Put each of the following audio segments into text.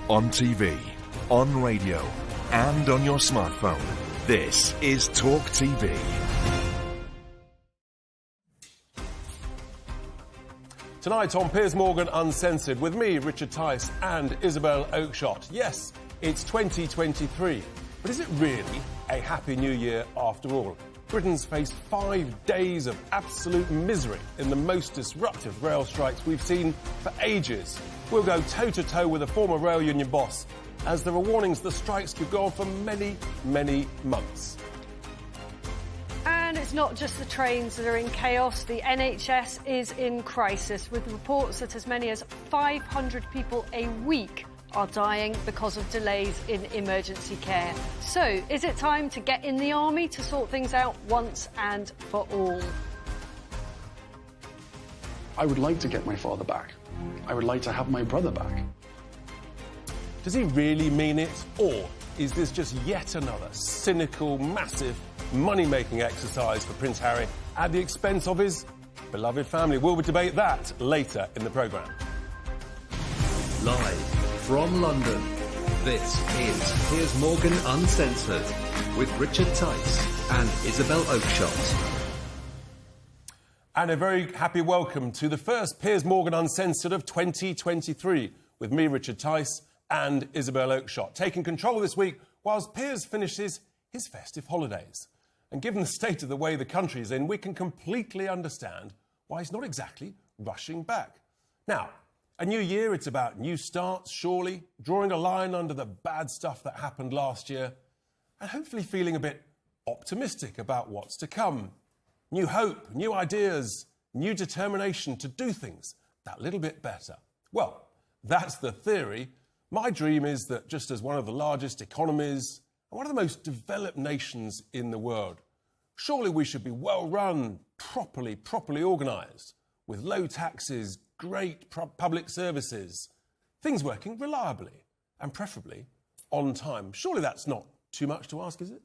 On TV, on radio, and on your smartphone. This is TalkTV. Tonight on Piers Morgan Uncensored, with me, Richard Tice, and Isabel Oakeshott. Yes, it's 2023, but is it really a happy new year after all? Britain's faced 5 days of absolute misery in the most disruptive rail strikes we've seen for ages. We'll go toe-to-toe with a former rail union boss, as there are warnings the strikes could go on for many, many months. And it's not just the trains that are in chaos. The NHS is in crisis, with reports that as many as 500 people a week are dying because of delays in emergency care. So, is it time to get in the army to sort things out once and for all? I would like to get my father back. I would like to have my brother back. Does he really mean it? Or is this just yet another cynical, massive, money-making exercise for Prince Harry at the expense of his beloved family? We'll debate that later in the programme. Live from London, this is Piers Morgan Uncensored with Richard Tice and Isabel Oakeshott. And a very happy welcome to the first Piers Morgan Uncensored of 2023 with me, Richard Tice, and Isabel Oakeshott, taking control this week whilst Piers finishes his festive holidays. And given the state of the way the country is in, we can completely understand why he's not exactly rushing back. Now, a new year, it's about new starts, surely, drawing a line under the bad stuff that happened last year, and hopefully feeling a bit optimistic about what's to come. New hope, new ideas, new determination to do things that little bit better. Well, that's the theory. My dream is that just as one of the largest economies and one of the most developed nations in the world, surely we should be well run, properly organised, with low taxes, great public services, things working reliably and preferably on time. Surely that's not too much to ask, is it?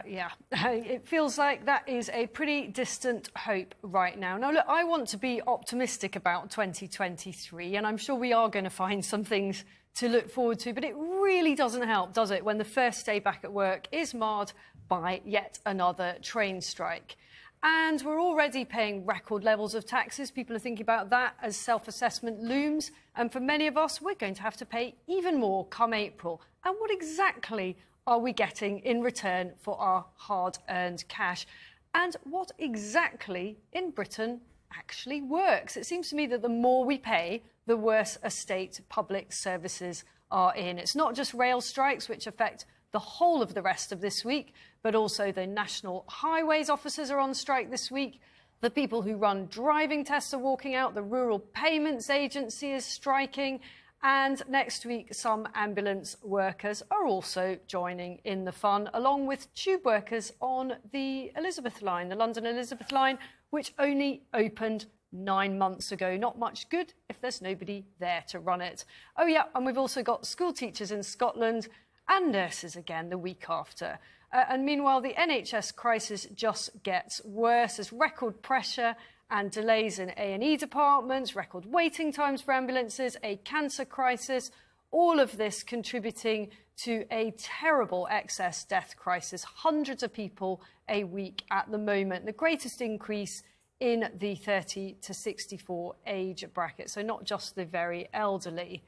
Yeah. It feels like that is a pretty distant hope right now. Now, look, I want to be optimistic about 2023, and I'm sure we are going to find some things to look forward to, but it really doesn't help, does it, when the first day back at work is marred by yet another train strike. And we're already paying record levels of taxes. People are thinking about that as self-assessment looms. And for many of us, we're going to have to pay even more come April. And what exactly are we getting in return for our hard-earned cash? And what exactly in Britain actually works? It seems to me that the more we pay, the worse a state public services are in. It's not just rail strikes, which affect the whole of the rest of this week, but also the National Highways officers are on strike this week. The people who run driving tests are walking out. The Rural Payments Agency is striking. And next week, some ambulance workers are also joining in the fun, along with tube workers on the Elizabeth line, the London Elizabeth line, which only opened 9 months ago. Not much good if there's nobody there to run it. Oh yeah, and we've also got school teachers in Scotland and nurses again the week after. And meanwhile, the NHS crisis just gets worse as record pressure and delays in A&E departments, record waiting times for ambulances, a cancer crisis, all of this contributing to a terrible excess death crisis. Hundreds of people a week at the moment, the greatest increase in the 30 to 64 age bracket, so not just the very elderly.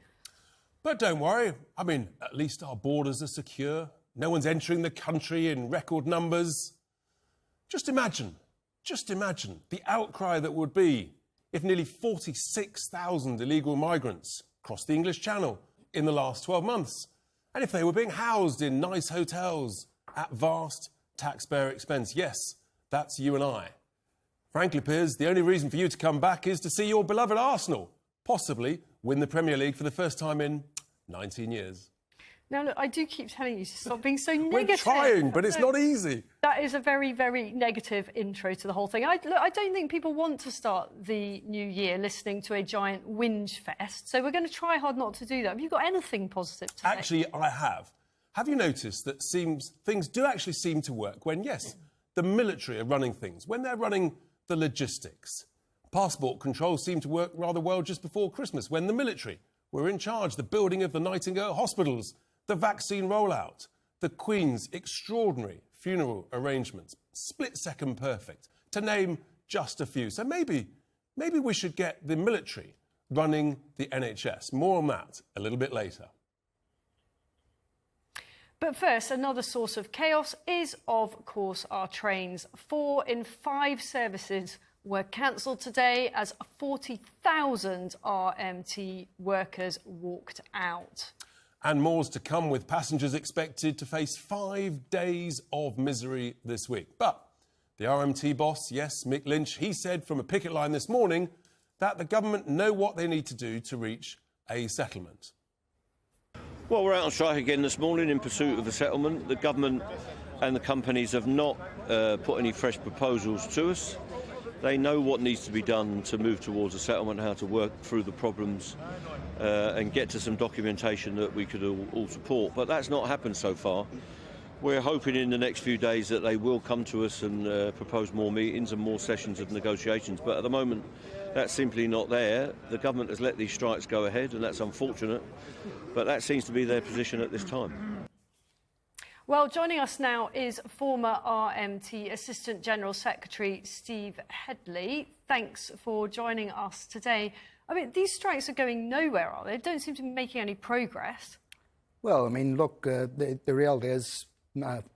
But don't worry, I mean, at least our borders are secure. No one's entering the country in record numbers. Just imagine the outcry that would be if nearly 46,000 illegal migrants crossed the English Channel in the last 12 months, and if they were being housed in nice hotels at vast taxpayer expense. Yes, that's you and I. Frankly, Piers, the only reason for you to come back is to see your beloved Arsenal possibly win the Premier League for the first time in 19 years. Now, look, I do keep telling you to stop being so negative. We're trying, but it's not easy. That is a very, very negative intro to the whole thing. I don't think people want to start the new year listening to a giant whinge fest, so we're going to try hard not to do that. Have you got anything positive to say? Actually, I have. Have you noticed that things do actually seem to work when, yes, the military are running things, when they're running the logistics. Passport controls seem to work rather well just before Christmas, when the military were in charge. The building of the Nightingale hospitals, the vaccine rollout, the Queen's extraordinary funeral arrangements, split-second perfect, to name just a few. So maybe we should get the military running the NHS. More on that a little bit later. But first, another source of chaos is, of course, our trains. 4 in 5 services were cancelled today as 40,000 RMT workers walked out. And more's to come, with passengers expected to face 5 days of misery this week. But the RMT boss, yes, Mick Lynch, he said from a picket line this morning that the government know what they need to do to reach a settlement. Well, we're out on strike again this morning in pursuit of a settlement. The government and the companies have not put any fresh proposals to us. They know what needs to be done to move towards a settlement, how to work through the problems and get to some documentation that we could all support. But that's not happened so far. We're hoping in the next few days that they will come to us and propose more meetings and more sessions of negotiations. But at the moment, that's simply not there. The government has let these strikes go ahead, and that's unfortunate. But that seems to be their position at this time. Well, joining us now is former RMT Assistant General Secretary Steve Headley. Thanks for joining us today. I mean, these strikes are going nowhere, are they? They don't seem to be making any progress. Well, I mean, look, the reality is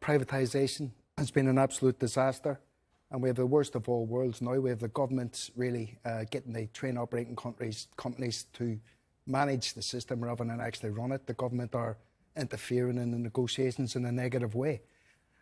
privatisation has been an absolute disaster, and we have the worst of all worlds now. We have the government really getting the train operating companies to manage the system rather than actually run it. The government are interfering in the negotiations in a negative way.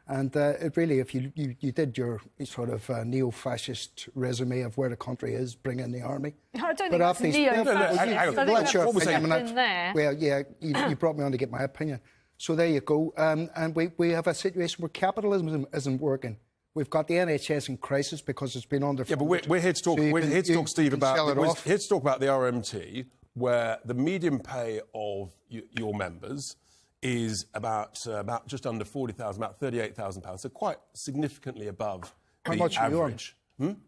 And it really, if you did your sort of neo-fascist resume of where the country is, bring in the army. I don't think that's neo-fascist. I think that's your opinion. In there. Well, yeah, you brought me on to get my opinion. So there you go. And we have a situation where capitalism isn't working. We've got the NHS in crisis because it's been underfunded. Yeah, but we're here to talk. We're here to talk, Steve, about the RMT, where the median pay of your members is about just under 40,000, about £38,000, so quite significally above the average.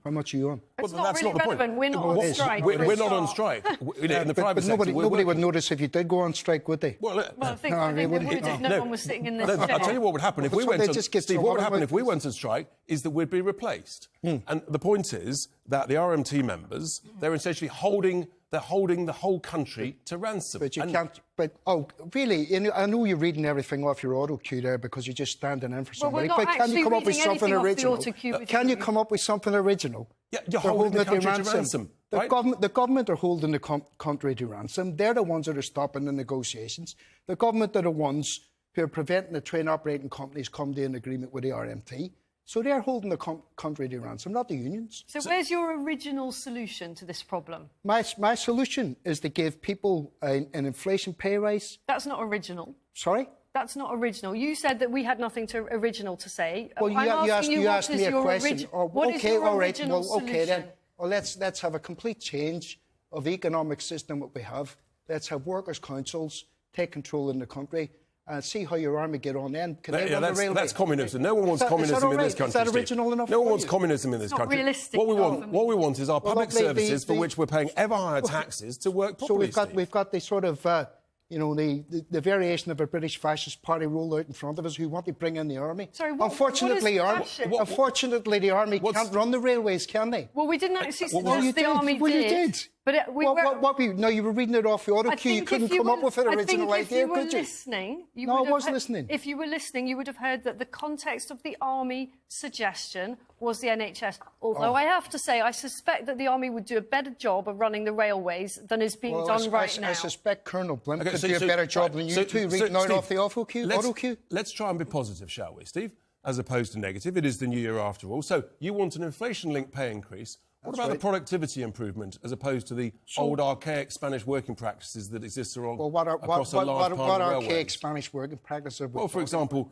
How much are you on? It's not really relevant. We're not on strike. We're not on strike. In the private sector, nobody would notice if you did go on strike, would they? Well, I think they would if no one was sitting in this chair. I'll tell you what would happen if we went on strike. Steve, what would happen if we went on strike is that we'd be replaced. And the point is that the RMT members, they're essentially holding the whole country to ransom. But you can't. But really? I know you're reading everything off your auto cue there because you're just standing in for somebody. Well, but can you come up with something original? Can you come up with something original? Yeah, you're holding the country to ransom. Right? The government are holding the country to ransom. They're the ones that are stopping the negotiations. The government are the ones who are preventing the train operating companies come to an agreement with the RMT. So they're holding the country to ransom, not the unions. So where's your original solution to this problem? My solution is to give people an inflation pay rise. That's not original. Sorry? That's not original. You said that we had nothing original to say. Well, you asked me a question. What is your original solution? Okay, then. Well, let's have a complete change of the economic system that we have. Let's have workers' councils take control in the country. And see how your army get on then. That's communism. No one wants communism in this country. Is that original enough? No one wants communism in this country. Realistic. What we want is our public services for which we're paying ever higher taxes to work properly. So we've got the sort of the variation of a British fascist party rolled out in front of us who want to bring in the army. Sorry, unfortunately, the army can't run the railways, can they? Well, we didn't actually suggest the army Well, you did. But you were reading it off the auto cue. You couldn't come up with an original idea, could you? I was listening. If you were listening, you would have heard that the context of the army suggestion was the NHS. Although I have to say, I suspect that the army would do a better job of running the railways than is being done right now. I suspect Colonel Blimp could do a better job than you two reading out off the auto cue. Let's try and be positive, shall we, Steve? As opposed to negative. It is the new year after all. So you want an inflation-linked pay increase. What about the productivity improvement as opposed to the old archaic Spanish working practices that exist across a large part of the railway? What archaic Spanish working practices? Well, for example,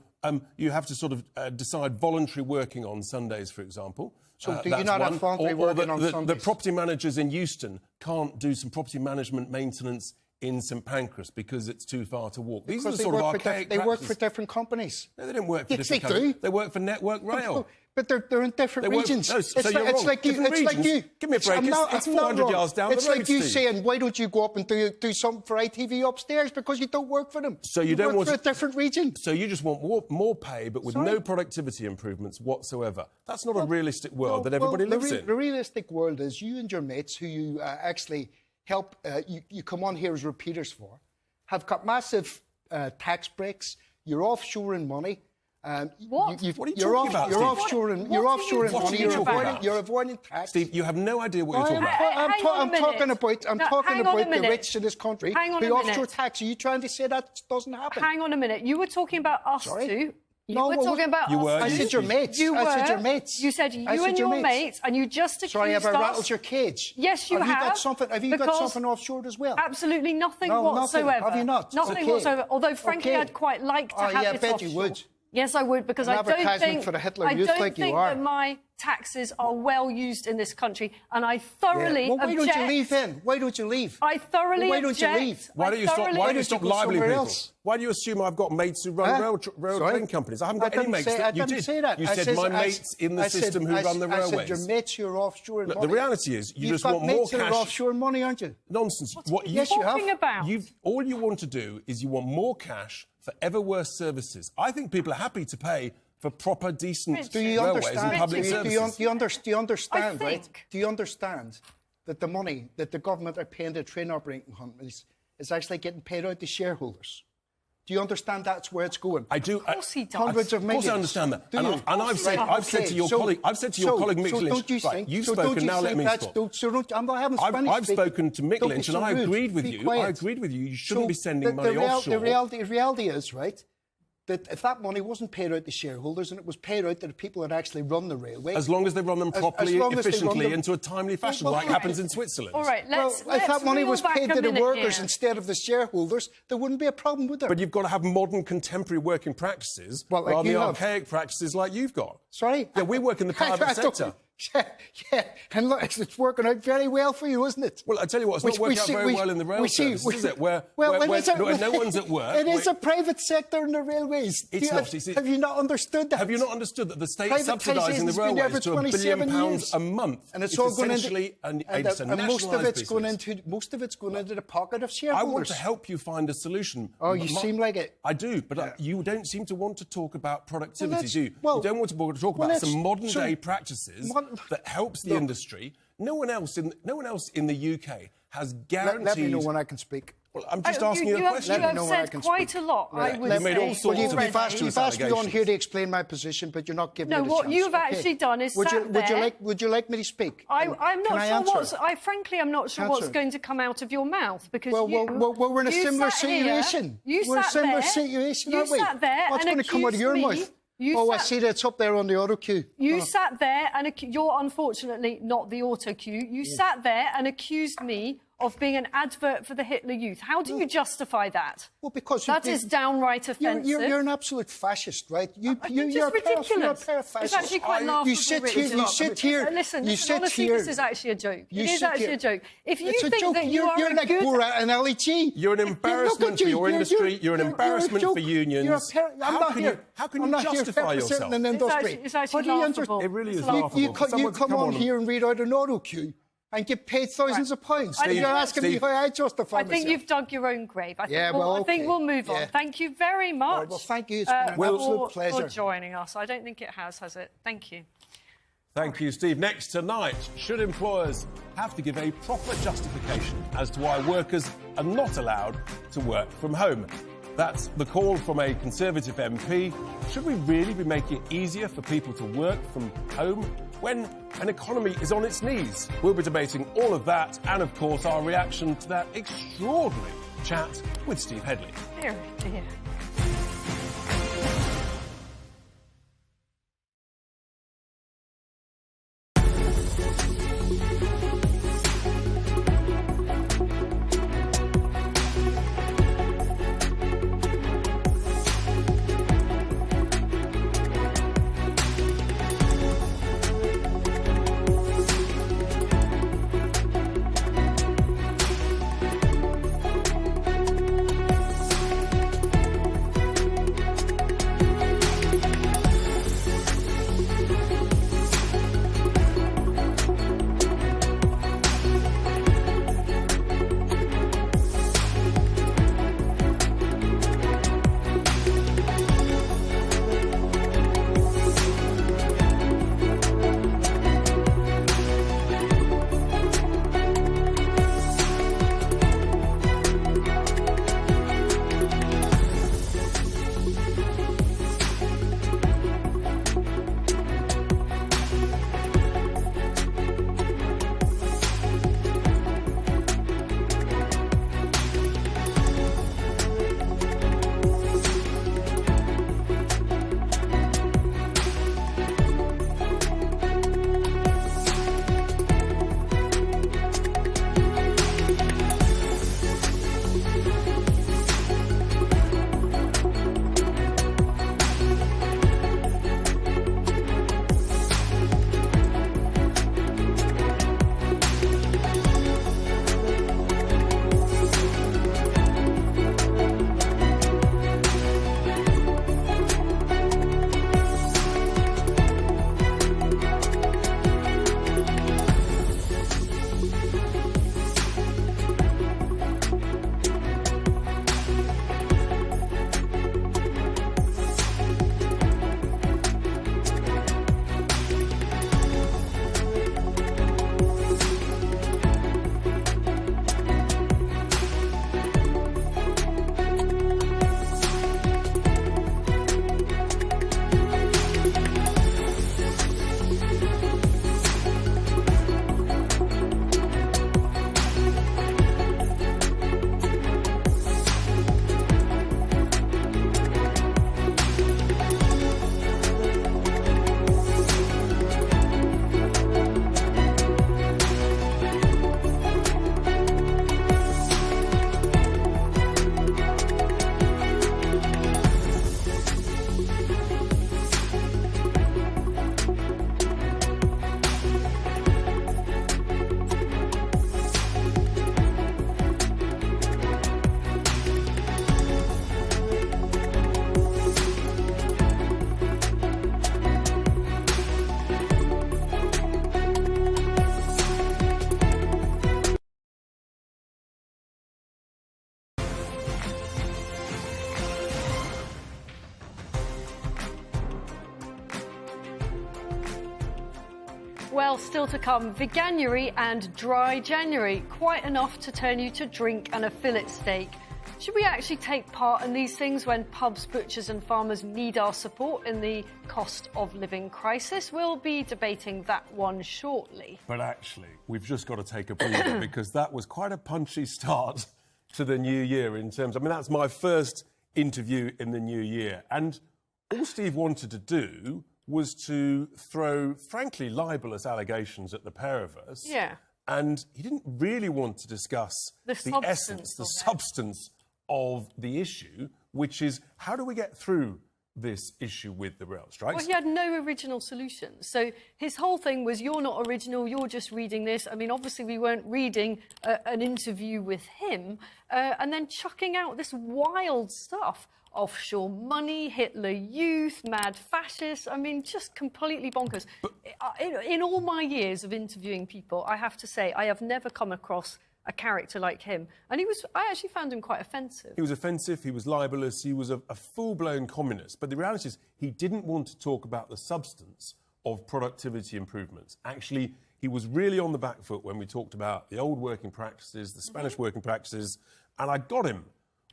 you have to sort of decide voluntary working on Sundays, for example. So do you not have voluntary working on Sundays? The property managers in Euston can't do some property management maintenance in St Pancras because it's too far to walk. These are the sort of archaic practices. They work for different companies. No, they don't work for different companies. They work for Network Rail. But they're in different They won't- regions. no, so you're it's wrong. like you. Different It's like regions? you. Give me a break. I'm not, It's I'm not 400 wrong. yards down the It's road, like you Steve. saying, why don't you go up and do something for ITV upstairs because you don't work for them? So you don't work want for to- a different region. So you just want more pay, but with Sorry? no productivity improvements whatsoever. That's not a realistic world that everybody lives in. The realistic world is you and your mates, who you actually help, you come on here as repeaters for, have got massive tax breaks. You're offshoring money. What? What are you you're talking about, You're Steve? offshoring. What You're are you offshoring talking money. about? You're avoiding tax. Steve, you have no idea what you're talking about. Hang on a I'm minute. talking about. I'm No, talking hang on a about the minute. rich in this country Hang on who a offshore minute. tax. Are you trying to say that doesn't happen? Hang on a minute. You were talking about us Sorry? two. You No, were well, talking about you us were. two. I said your mates. You I said were. your mates. You said I you said and your your mates, and you just accused Sorry, have I us. rattled your cage? Yes, you have. have. You got something? Have you got because something offshore as well? Absolutely nothing No, nothing. whatsoever. Have you not? Nothing Okay. whatsoever. Although, frankly, Okay. I'd quite like to Oh, have yeah, I it bet you offshore. would. Yes, I would, because An I don't advertisement think for the Hitler I Youth don't like you think are. that my taxes are well used in this country, and I thoroughly Well, why object. don't you leave then? Why don't you leave? I thoroughly Why don't you object. leave? Why I don't you stop? thoroughly Why don't you don't stop you go libeling somewhere people? else? Why do you assume I've got mates who run rail Sorry? train companies? I haven't I got any didn't mates. say- I that you didn't did. say that. You I said said- my I- mates in the I said- system who run the I railways. said your mates who are offshore Look, money. the reality is you You've just got want more mates who are cash. offshore money, aren't you? Nonsense. What Yes, you have. talking about? All you want to do is you want more cash for ever worse services. I think people are happy to pay for proper, decent Do you railways understand? and public do you services. do you understand, I right? think- Do you understand that the money that the government are paying the train operating companies is actually getting paid out to shareholders? Do you understand that's where it's going? I do. Of course he does. Hundreds of Of course, millions. I understand that. Do And you? I've said, Right, I've said okay. to your So- colleague, Mick so Lynch. don't you Right, think? you've so don't spoken. you Now let think me that's- talk. don't- so don't- I'm not having Spanish I've speak. spoken to Mick Don't be Lynch, so and I rude. agreed with Be you. quiet. I agreed with you. You shouldn't be sending the money offshore. The reality is, right, that if that money wasn't paid out to shareholders and it was paid out to the people that actually run the railway, As long as they run them as properly, long as they run efficiently, them- into a timely fashion, Well, like all right. happens in Switzerland. All right, well, let's if that money reel was back paid a to the minute workers here. instead of the shareholders, there wouldn't be a problem, would there? But you've got to have modern, contemporary working practices Well, like rather than you the have. archaic practices like you've got. Sorry? Yeah, we work in the private I don't- sector. Yeah, and look, it's working out very well for you, isn't it? Well, I tell you what, it's not working out very well in the rail services, is it? Where no one's at work. It is a private sector in the railways. It's not, you see- Have you not understood that? Have you not understood that the state Privatisation's subsidising the been there railways for to £1 billion 27 years. a month? And it's all going into essentially and it's a and most of nationalised it's going business. into the pocket of I shareholders. want to help you find a solution. Oh, you But seem like it. I do, but you don't seem to want to talk about productivity, let's- do you? well, You don't want to talk well, about some let's- modern so- day practices Mod- that helps the Look. industry. No one else in the UK has Let guaranteed. me know when I can speak. Well, I'm just asking you a question. You Let me have know when I said can quite speak. a lot, Right. I would You've made all say. sorts of You've asked me on allegations. here to explain my position, but you're not giving No, me the what chance. you've Okay. actually done is would you, sat would you there- like Would you like me to speak? I'm Can not I sure answer? what's. Frankly, I'm not sure what's Answer. going to come out of your mouth because Well, you, we're in a you similar sat here, situation. You We're in a sat similar there, situation, you aren't we? sat there What's and going to come out of accused your me. mouth? You I sat- see that it's up there on the auto cue. You Oh. sat there and you're unfortunately not the auto cue. You sat there and accused me of being an advert for the Hitler Youth. How do you justify that? Well, because That is downright offensive. You're an absolute fascist, right? You're just ridiculous. It's actually quite laughable. You sit here. You sit here. Listen, you sit honestly, here. this is actually a joke. You It is sit actually here. a joke. If you It's a think joke. that you're You're like good... Borat and Ali G. You're an embarrassment for your industry. You're an embarrassment for unions. I'm not here. How can I'm you not here justify representing yourself? an industry. It's actually What do you laughable. It really is It's laughable. You Someone come on here and read out an auto cue and get paid thousands of pounds. I And you're think- asking me Steve, how I justify I myself. think you've dug your own grave. I think, Yeah, we'll, well, I think okay. we'll move on. Yeah. Thank you very much. right, well, thank you. It's been an absolute for pleasure. joining us. I don't think it has it? Thank you. Thank you, Steve. Next tonight, should employers have to give a proper justification as to why workers are not allowed to work from home? That's the call from a Conservative MP. Should we really be making it easier for people to work from home when an economy is on its knees? We'll be debating all of that and, of course, our reaction to that extraordinary chat with Steve Headley. Dear, dear. Well, still to come, Veganuary and Dry January. Quite enough to turn you to drink and a fillet steak. Should we actually take part in these things when pubs, butchers and farmers need our support in the cost of living crisis? We'll be debating that one shortly. But actually, we've just got to take a breather because that was quite a punchy start to the new year in terms... I mean, that's my first interview in the new year. And all Steve wanted to do was to throw, frankly, libelous allegations at the pair of us. Yeah. And he didn't really want to discuss the essence, the substance of the issue, which is how do we get through this issue with the rail strikes? Well, he had no original solutions. So his whole thing was, you're not original, you're just reading this. I mean, obviously we weren't reading an interview with him and then chucking out this wild stuff. Offshore money, Hitler Youth, mad fascists. I mean, just completely bonkers. But in all my years of interviewing people, I have to say, I have never come across a character like him. And I actually found him quite offensive. He was offensive, he was libelous, he was a full-blown communist. But the reality is, he didn't want to talk about the substance of productivity improvements. Actually, he was really on the back foot when we talked about the old working practices, the Spanish working practices, and I got him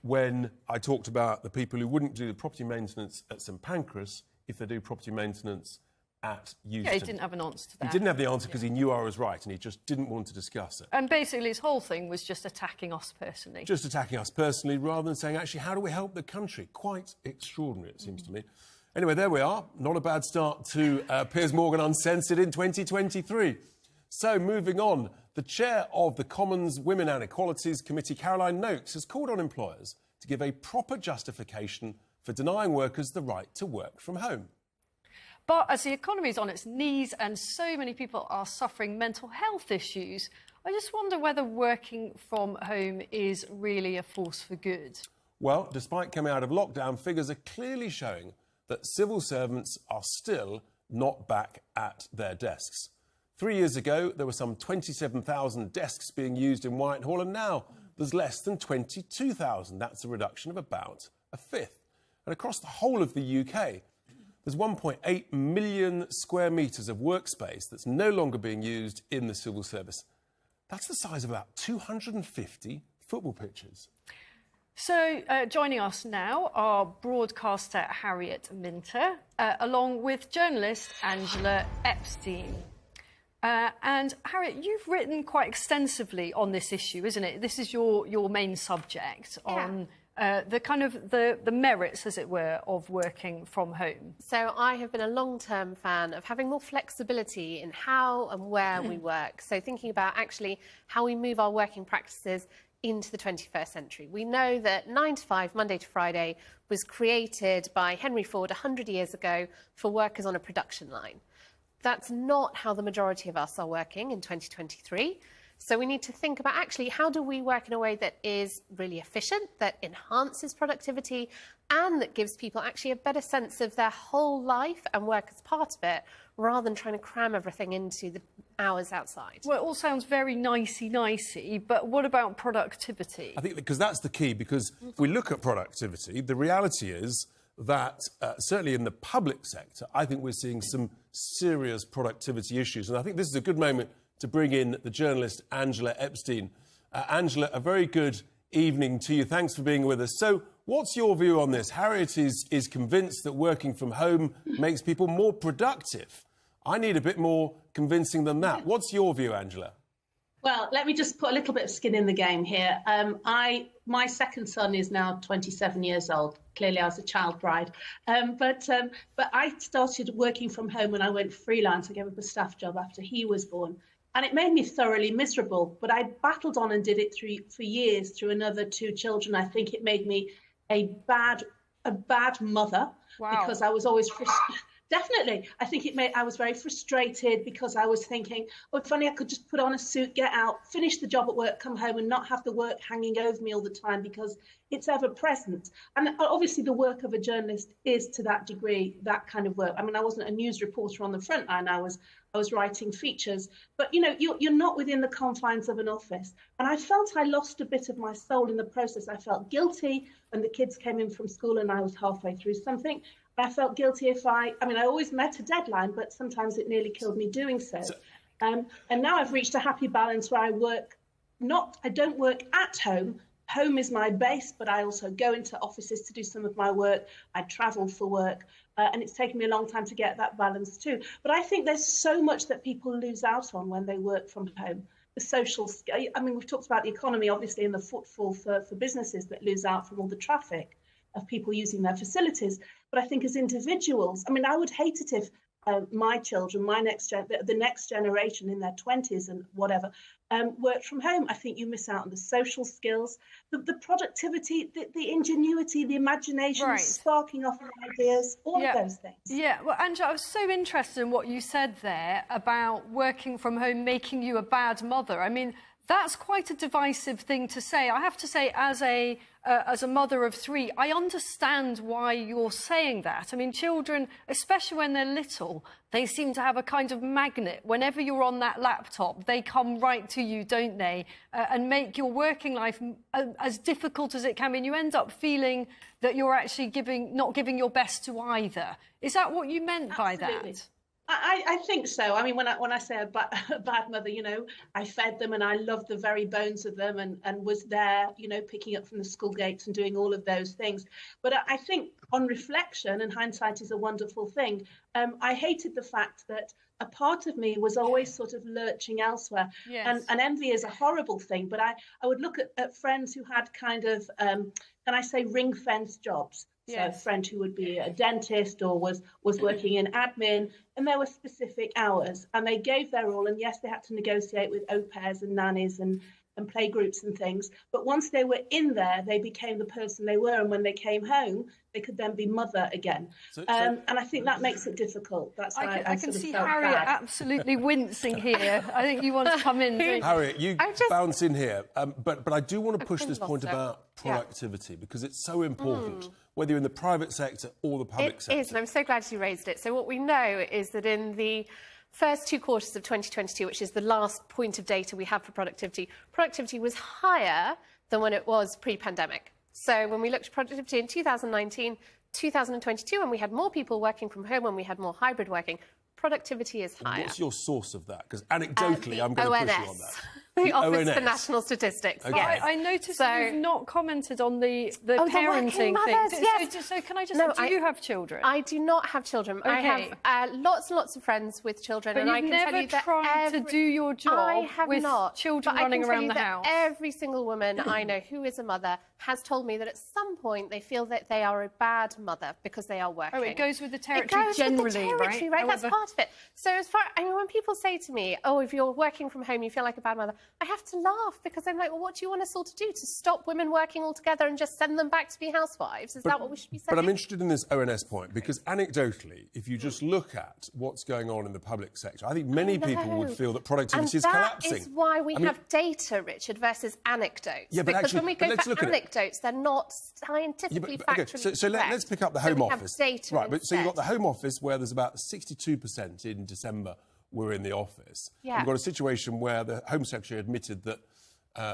when I talked about the people who wouldn't do the property maintenance at St Pancras if they do property maintenance at Euston. Yeah, he didn't have an answer to that. He didn't have the answer because he knew I was right and he just didn't want to discuss it. And basically his whole thing was just attacking us personally. Just attacking us personally rather than saying, actually, how do we help the country? Quite extraordinary, it seems to me. Anyway, there we are. Not a bad start to Piers Morgan Uncensored in 2023. So, moving on, the chair of the Commons Women and Equalities Committee, Caroline Noakes, has called on employers to give a proper justification for denying workers the right to work from home. But as the economy is on its knees and so many people are suffering mental health issues, I just wonder whether working from home is really a force for good. Well, despite coming out of lockdown, figures are clearly showing that civil servants are still not back at their desks. 3 years ago, there were some 27,000 desks being used in Whitehall, and now there's less than 22,000. That's a reduction of about a fifth. And across the whole of the UK, there's 1.8 million square metres of workspace that's no longer being used in the civil service. That's the size of about 250 football pitches. So, joining us now are broadcaster Harriet Minter, along with journalist Angela Epstein. And Harriet, you've written quite extensively on this issue, isn't it? This is your main subject on the merits, as it were, of working from home. So I have been a long-term fan of having more flexibility in how and where we work. So thinking about actually how we move our working practices into the 21st century. We know that 9 to 5, Monday to Friday, was created by Henry Ford 100 years ago for workers on a production line. That's not how the majority of us are working in 2023. So we need to think about actually how do we work in a way that is really efficient, that enhances productivity, and that gives people actually a better sense of their whole life and work as part of it, rather than trying to cram everything into the hours outside. Well, it all sounds very nicey, but what about productivity? I think because that's the key, because if we look at productivity, the reality is that certainly in the public sector, I think we're seeing some serious productivity issues. And I think this is a good moment to bring in the journalist Angela Epstein. Angela, a very good evening to you. Thanks for being with us. So what's your view on this? Harriet is convinced that working from home makes people more productive. I need a bit more convincing than that. What's your view, Angela? Well, let me just put a little bit of skin in the game here. My second son is now 27 years old. Clearly, I was a child bride. But I started working from home when I went freelance. I gave up a staff job after he was born. And it made me thoroughly miserable. But I battled on and did it for years through another 2 children. I think it made me a bad mother. Wow. Because I was always frustrated. Definitely. I think I was very frustrated because I was thinking, oh, if only I could just put on a suit, get out, finish the job at work, come home and not have the work hanging over me all the time because it's ever present. And obviously the work of a journalist is to that degree, that kind of work. I mean, I wasn't a news reporter on the front line. I was writing features, but you know, you're not within the confines of an office. And I felt I lost a bit of my soul in the process. I felt guilty when the kids came in from school and I was halfway through something. I felt guilty if I always met a deadline, but sometimes it nearly killed me doing so. And now I've reached a happy balance where I don't work at home. Home is my base, but I also go into offices to do some of my work. I travel for work, and it's taken me a long time to get that balance too. But I think there's so much that people lose out on when they work from home. The social scale. I mean, we've talked about the economy, obviously, and the footfall for businesses that lose out from all the traffic of people using their facilities. But I think as individuals, I mean, I would hate it if my children, the next generation in their 20s and whatever, work from home. I think you miss out on the social skills, the productivity, the ingenuity, the imagination, the sparking off of ideas, all of those things. Yeah, well, Angela, I was so interested in what you said there about working from home making you a bad mother. I mean, that's quite a divisive thing to say. I have to say, as a mother of three, I understand why you're saying that. I mean, children, especially when they're little, they seem to have a kind of magnet. Whenever you're on that laptop, they come right to you, don't they? And make your working life as difficult as it can be. And you end up feeling that you're actually not giving your best to either. Is that what you meant by that? I think so. I mean, when I say a bad mother, you know, I fed them and I loved the very bones of them and was there, you know, picking up from the school gates and doing all of those things. But I think on reflection, and hindsight is a wonderful thing, I hated the fact that a part of me was always sort of lurching elsewhere. Yes. And envy is a horrible thing. But I would look at friends who had kind of, can I say, ring-fenced jobs. So a friend who would be a dentist or was working in admin, and there were specific hours, and they gave their all. And yes, they had to negotiate with au pairs and nannies and play groups and things. But once they were in there, they became the person they were. And when they came home, they could then be mother again. And I think that makes it difficult. That's why I can see Harriet absolutely wincing here. I think you want to come in. Harriet, you bounce in here. But I do want to push this point about productivity because it's so important, whether you're in the private sector or the public sector. It is, and I'm so glad you raised it. So what we know is that in the first 2 quarters of 2022, which is the last point of data we have for productivity, productivity was higher than when it was pre-pandemic. So when we looked at productivity in 2019, 2022, when we had more people working from home, when we had more hybrid working, productivity is higher. What's your source of that? Because anecdotally, I'm going to push you on that. The Office for National Statistics. Okay. Yes. I noticed that you've not commented on the parenting thing. Yes. So can I just say, do you have children? I do not have children. Okay. I have lots and lots of friends with children. But and I can tell you that tried to do your job with children running around the house. Every single woman I know who is a mother has told me that at some point they feel that they are a bad mother because they are working. Oh, it goes with the territory generally, right? That's part of it. So when people say to me, oh, if you're working from home, you feel like a bad mother, I have to laugh because I'm like, well, what do you want us all to do? To stop women working altogether and just send them back to be housewives? Is that what we should be saying? But I'm interested in this ONS point because anecdotally, if you just look at what's going on in the public sector, I think many people would feel that productivity is collapsing. That is why we have data, Richard, versus anecdotes. Yeah, but because actually, when we go for anecdotes, they're not scientifically factually So let's pick up the Home Office. Right, but so you've got the Home Office where there's about 62% in December were in the office. Yeah. You've got a situation where the Home Secretary admitted that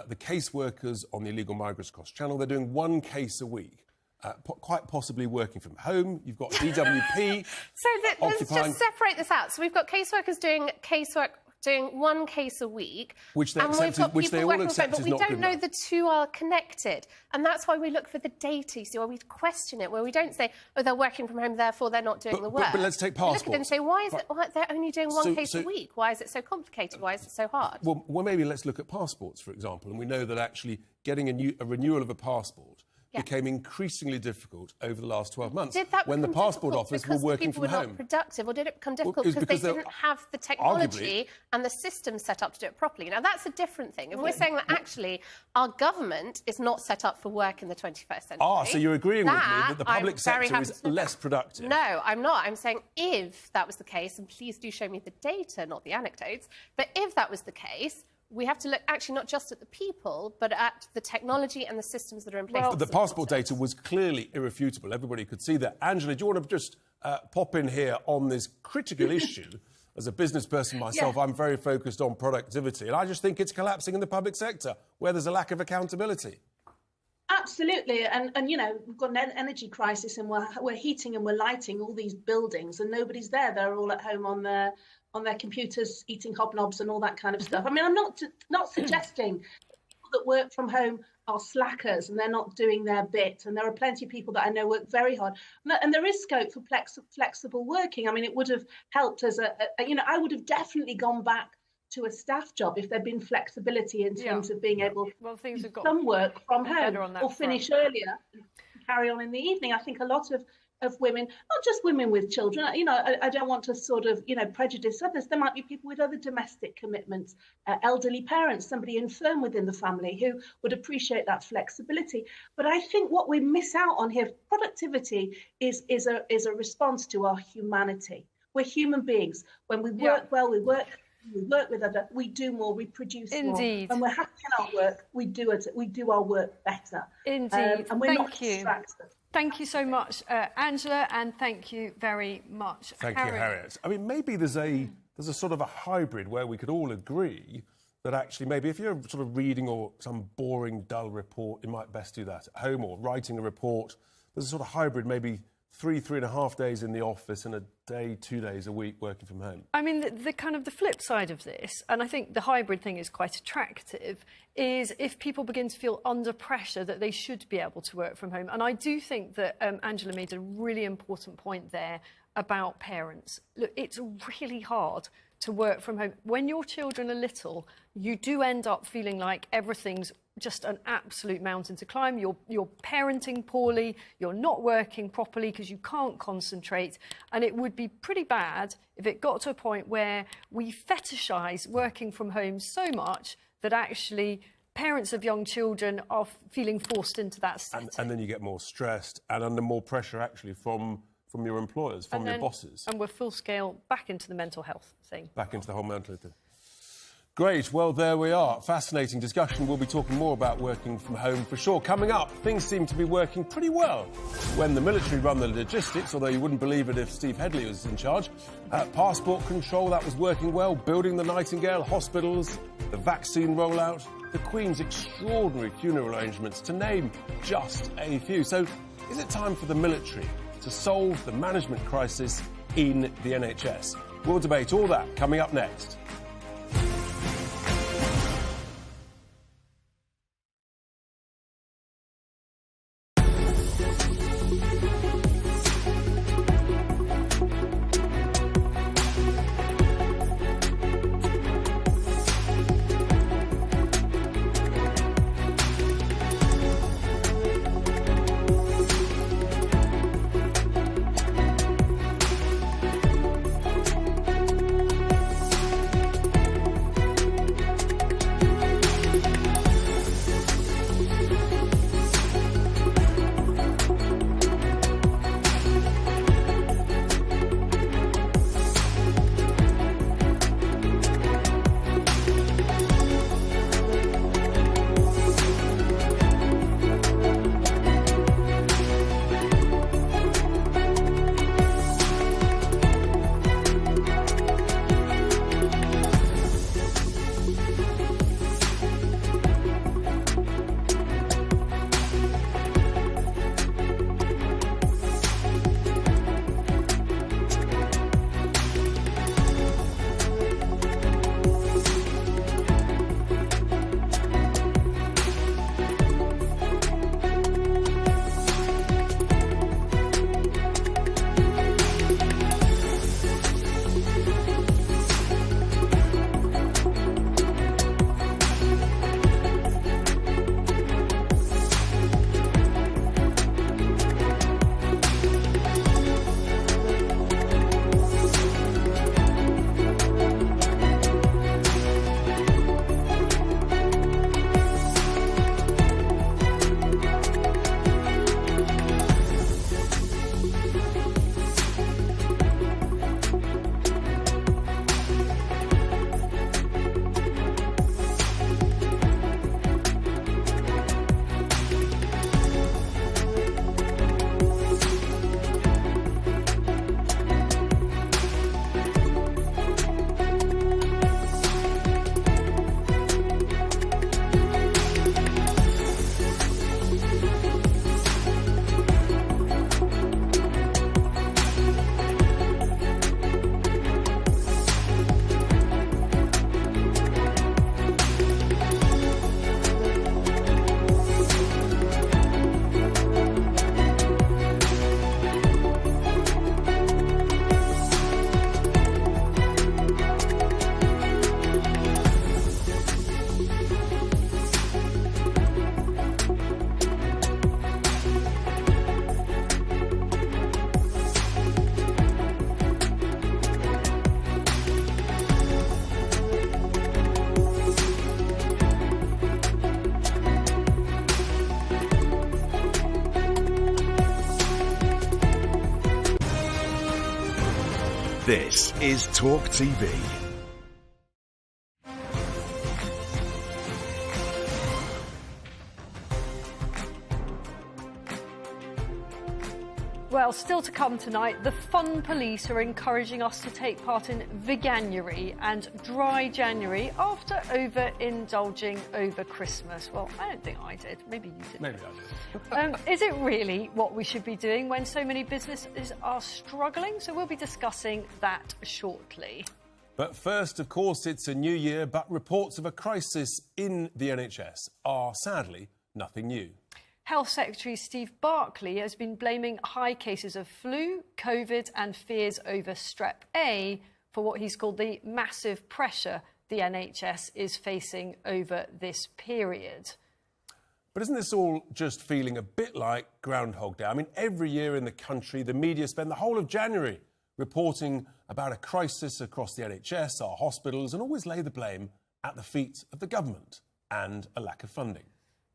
the caseworkers on the illegal migrants across Channel, they're doing 1 case a week, quite possibly working from home. You've got DWP let's just separate this out. So we've got caseworkers doing 1 case a week, which they accepted, which they all accept but we don't know the two are connected, and that's why we look for the data. You see, where we question it, where we don't say, oh, they're working from home, therefore they're not doing the work. But let's take passports. We look at them and say, why is it? Why they're only doing 1 case a week? Why is it so complicated? Why is it so hard? Well, maybe let's look at passports, for example, and we know that actually getting a renewal of a passport became increasingly difficult over the last 12 months when the passport office were working from home. Because people were not productive, or did it become difficult because they didn't have the technology and the system set up to do it properly? Now, that's a different thing. If we're saying that actually our government is not set up for work in the 21st century... so you're agreeing with me that the public sector is less productive? No, I'm not. I'm saying if that was the case, and please do show me the data, not the anecdotes, but if that was the case... we have to look actually not just at the people, but at the technology and the systems that are in place. Well, the passport data was clearly irrefutable. Everybody could see that. Angela, do you want to just pop in here on this critical issue? As a business person myself, I'm very focused on productivity, and I just think it's collapsing in the public sector, where there's a lack of accountability. Absolutely, and you know, we've got an energy crisis, and we're heating and we're lighting all these buildings, and nobody's there. They're all at home on their computers, eating hobnobs and all that kind of stuff. I mean, I'm not suggesting people that work from home are slackers and they're not doing their bit. And there are plenty of people that I know work very hard, and there is scope for flexible working. I mean, it would have helped as I would have definitely gone back to a staff job if there'd been flexibility in terms of being able to do some work from home or finish earlier, carry on in the evening. I think a lot of women, not just women with children, you know, I don't want to sort of, you know, prejudice others. There might be people with other domestic commitments, elderly parents, somebody infirm within the family who would appreciate that flexibility. But I think what we miss out on here, productivity is a response to our humanity. We're human beings. When we work well, we work with others, we do more, we produce Indeed. more. When we're happy in our work, we do our work better. Indeed. And we're not Thank you. distracted. Thank you so much, Angela, and thank you very much, Thank you, Harriet. I mean, maybe there's a sort of a hybrid where we could all agree that actually maybe if you're sort of reading or some boring, dull report, you might best do that at home, or writing a report. There's a sort of hybrid, maybe 3.5 days in the office and a day, 2 days a week working from home. I mean, the kind of the flip side of this, and I think the hybrid thing is quite attractive, is if people begin to feel under pressure that they should be able to work from home. And I do think that Angela made a really important point there about parents. Look, it's really hard to work from home. When your children are little, you do end up feeling like everything's just an absolute mountain to climb. You're parenting poorly, you're not working properly because you can't concentrate, and it would be pretty bad if it got to a point where we fetishise working from home so much that actually parents of young children are feeling forced into that setting. And then you get more stressed and under more pressure actually from your employers, from your bosses. And we're full scale back into the mental health thing. Back into the whole mental health thing. Great, well, there we are. Fascinating discussion. We'll be talking more about working from home for sure. Coming up, things seem to be working pretty well when the military run the logistics, although you wouldn't believe it if Steve Headley was in charge. Passport control, that was working well. Building the Nightingale hospitals, the vaccine rollout, the Queen's extraordinary funeral arrangements, to name just a few. So is it time for the military to solve the management crisis in the NHS? We'll debate all that coming up next. This is TalkTV. Well, still to come tonight, the fun police are encouraging us to take part in Veganuary and Dry January after overindulging over Christmas. Well, I don't think I did. Maybe you did. Maybe I did. Is it really what we should be doing when so many businesses are struggling? So we'll be discussing that shortly. But first, of course, it's a new year, but reports of a crisis in the NHS are sadly nothing new. Health Secretary Steve Barclay has been blaming high cases of flu, COVID and fears over strep A for what he's called the massive pressure the NHS is facing over this period. But isn't this all just feeling a bit like Groundhog Day? I mean, every year in the country, the media spend the whole of January reporting about a crisis across the NHS, our hospitals, and always lay the blame at the feet of the government and a lack of funding.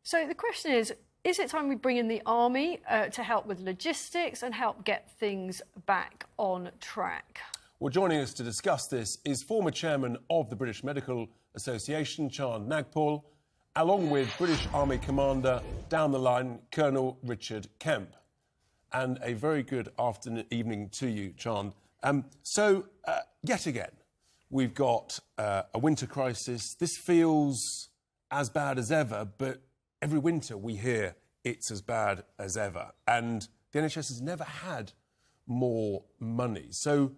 So the question is it time we bring in the army to help with logistics and help get things back on track? Well, joining us to discuss this is former chairman of the British Medical Association, Chand Nagpal, along with British Army Commander down the line, Colonel Richard Kemp. And a very good evening to you, Chand. Yet again, we've got a winter crisis. This feels as bad as ever, but every winter we hear it's as bad as ever. And the NHS has never had more money. So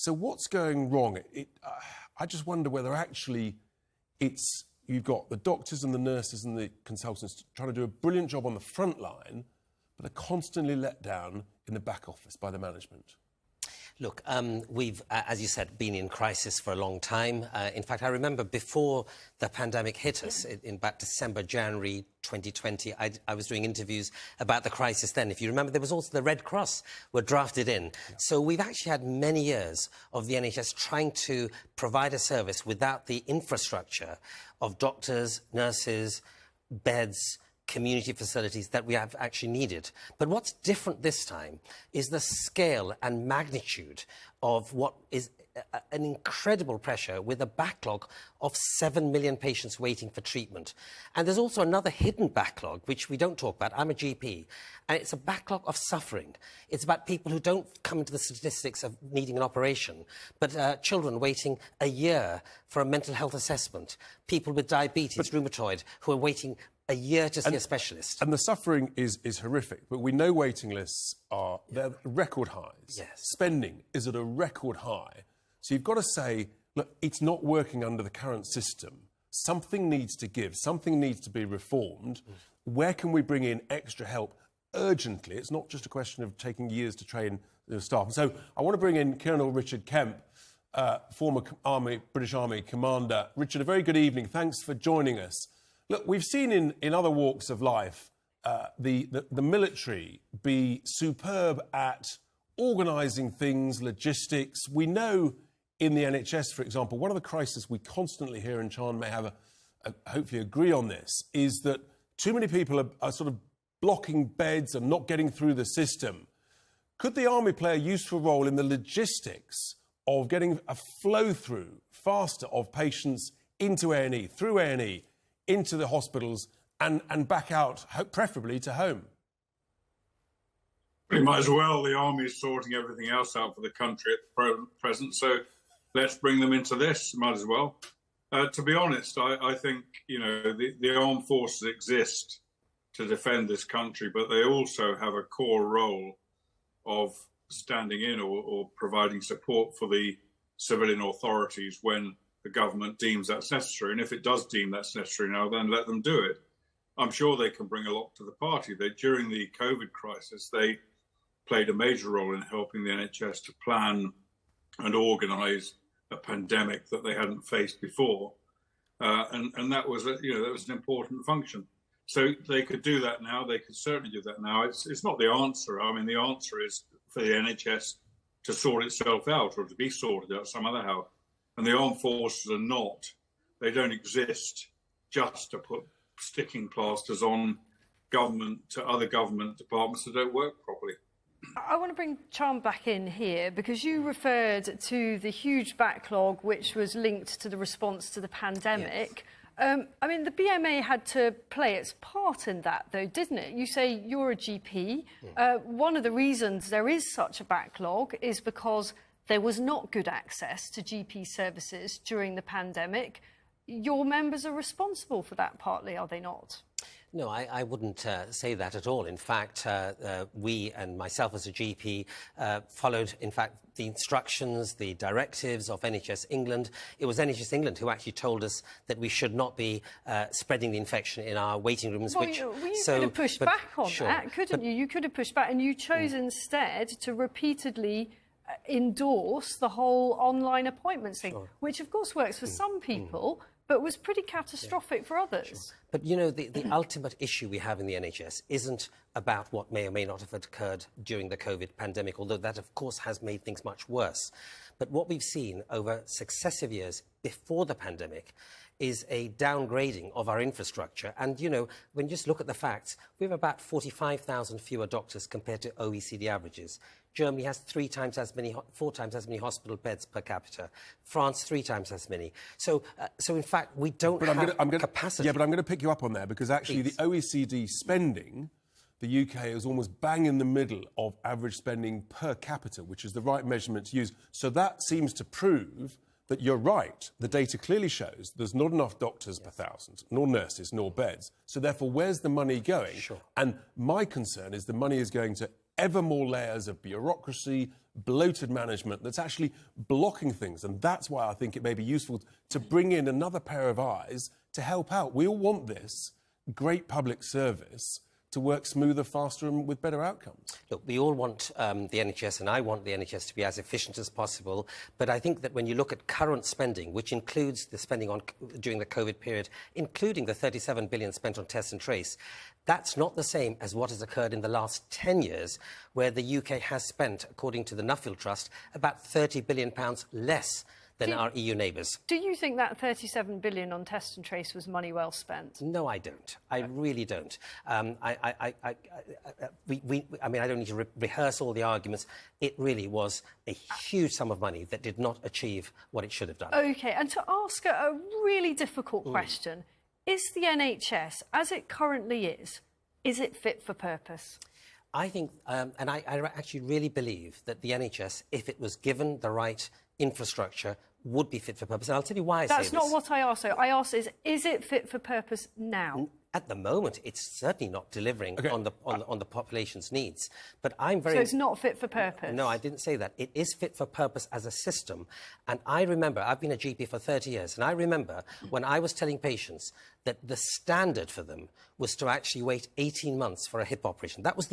what's going wrong? I just wonder whether actually you've got the doctors and the nurses and the consultants trying to do a brilliant job on the front line, but are constantly let down in the back office by the management. Look, we've, as you said, been in crisis for a long time. In fact, I remember before the pandemic hit us, in about December, January 2020, I was doing interviews about the crisis then. If you remember, there was also the Red Cross were drafted in. Yeah. So we've actually had many years of the NHS trying to provide a service without the infrastructure of doctors, nurses, beds, community facilities that we have actually needed. But what's different this time is the scale and magnitude of what is an incredible pressure with a backlog of 7 million patients waiting for treatment. And there's also another hidden backlog, which we don't talk about. I'm a GP, and it's a backlog of suffering. It's about people who don't come into the statistics of needing an operation, but children waiting a year for a mental health assessment, people with diabetes, rheumatoid, who are waiting a year to see a specialist. And the suffering is horrific, but we know waiting lists are they're record highs. Yes. Spending is at a record high. So you've got to say, look, it's not working under the current system. Something needs to give. Something needs to be reformed. Where can we bring in extra help urgently? It's not just a question of taking years to train the staff. And so I want to bring in Colonel Richard Kemp, former British Army Commander. Richard, a very good evening. Thanks for joining us. Look, we've seen in other walks of life the military be superb at organising things, logistics. We know in the NHS, for example, one of the crises we constantly hear, and Chand may have hopefully agree on this, is that too many people are sort of blocking beds and not getting through the system. Could the army play a useful role in the logistics of getting a flow-through faster of patients into A&E, through A&E, into the hospitals and back out, preferably to home? Pretty much as well. The army is sorting everything else out for the country at the present, so let's bring them into this, might as well. To be honest, I think, you know, the armed forces exist to defend this country, but they also have a core role of standing in or providing support for the civilian authorities when the government deems that's necessary. And if it does deem that's necessary now, then let them do it. I'm sure they can bring a lot to the party. During the COVID crisis, they played a major role in helping the NHS to plan and organise a pandemic that they hadn't faced before. And that was, that was an important function. So they could do that now. They could certainly do that now. It's not the answer. I mean, the answer is for the NHS to sort itself out or to be sorted out somehow. And the armed forces are not. They don't exist just to put sticking plasters on government to other government departments that don't work properly. I want to bring Charm back in here because you referred to the huge backlog which was linked to the response to the pandemic. Yes. I mean, the BMA had to play its part in that, though, didn't it? You say you're a GP. One of the reasons there is such a backlog is because there was not good access to GP services during the pandemic. Your members are responsible for that partly, are they not? No, I wouldn't say that at all. In fact, we and myself as a GP followed, in fact, the instructions, the directives of NHS England. It was NHS England who actually told us that we should not be spreading the infection in our waiting rooms. Well, you could have pushed back on that, couldn't you? You could have pushed back, and you chose instead to repeatedly endorse the whole online appointments thing, which of course works for some people, but was pretty catastrophic for others. But, you know, the ultimate issue we have in the NHS isn't about what may or may not have occurred during the COVID pandemic, although that, of course, has made things much worse. But what we've seen over successive years before the pandemic is a downgrading of our infrastructure. And, you know, when you just look at the facts, we have about 45,000 fewer doctors compared to OECD averages. Germany has 4 times as many hospital beds per capita. France, 3 times as many. So in fact, we don't have capacity. Yeah, but I'm going to pick you up on there because actually the OECD spending, the UK is almost bang in the middle of average spending per capita, which is the right measurement to use. So that seems to prove that you're right. The data clearly shows there's not enough doctors per thousand, nor nurses, nor beds. So therefore, where's the money going? And my concern is the money is going to ever more layers of bureaucracy, bloated management that's actually blocking things. And that's why I think it may be useful to bring in another pair of eyes to help out. We all want this great public service to work smoother, faster and with better outcomes. Look, we all want the NHS, and I want the NHS to be as efficient as possible. But I think that when you look at current spending, which includes the spending during the COVID period, including the 37 billion spent on test and trace, that's not the same as what has occurred in the last 10 years, where the UK has spent, according to the Nuffield Trust, about £30 billion less than our EU neighbours. Do you think that 37 billion on test and trace was money well spent? No, I don't. I really don't. I mean, I don't need to rehearse all the arguments. It really was a huge sum of money that did not achieve what it should have done. OK, and to ask a really difficult question, is the NHS, as it currently is it fit for purpose? I think, and I actually really believe that the NHS, if it was given the right infrastructure, would be fit for purpose. And I'll tell you why I say this. That's not what I asked. I asked is it fit for purpose now? At the moment, it's certainly not delivering on the population's needs. But I'm very... So it's not fit for purpose? No, I didn't say that. It is fit for purpose as a system. And I remember, I've been a GP for 30 years, and I remember when I was telling patients that the standard for them was to actually wait 18 months for a hip operation. That was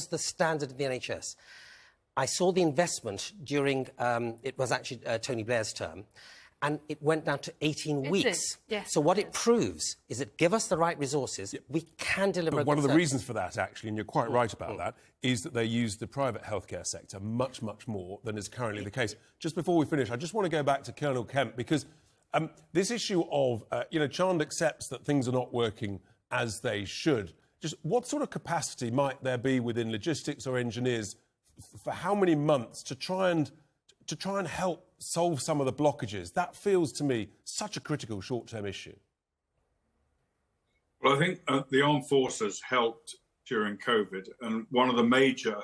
the standard of the NHS. I saw the investment during, it was actually Tony Blair's term, and it went down to 18 weeks. Yes, so what it proves is that give us the right resources, we can deliver But one of the reasons for that, actually, and you're quite right about that, is that they use the private healthcare sector much, much more than is currently the case. Just before we finish, I just want to go back to Colonel Kemp, because this issue of, Chand accepts that things are not working as they should. Just what sort of capacity might there be within logistics or engineers for how many months to try and help solve some of the blockages? That feels to me such a critical short-term issue. Well, I think the armed forces helped during COVID, and one of the major,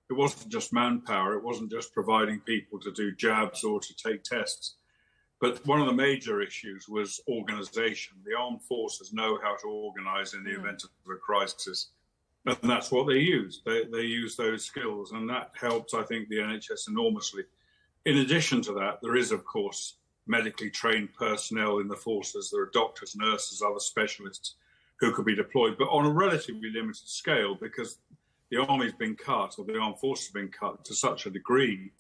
it wasn't just manpower, it wasn't just providing people to do jabs or to take tests, but one of the major issues was organisation. The armed forces know how to organise in the event of a crisis. And that's what they use. They use those skills, and that helps, I think, the NHS enormously. In addition to that, there is, of course, medically trained personnel in the forces. There are doctors, nurses, other specialists who could be deployed, but on a relatively limited scale, because the army's been cut, or the armed forces have been cut to such a degree.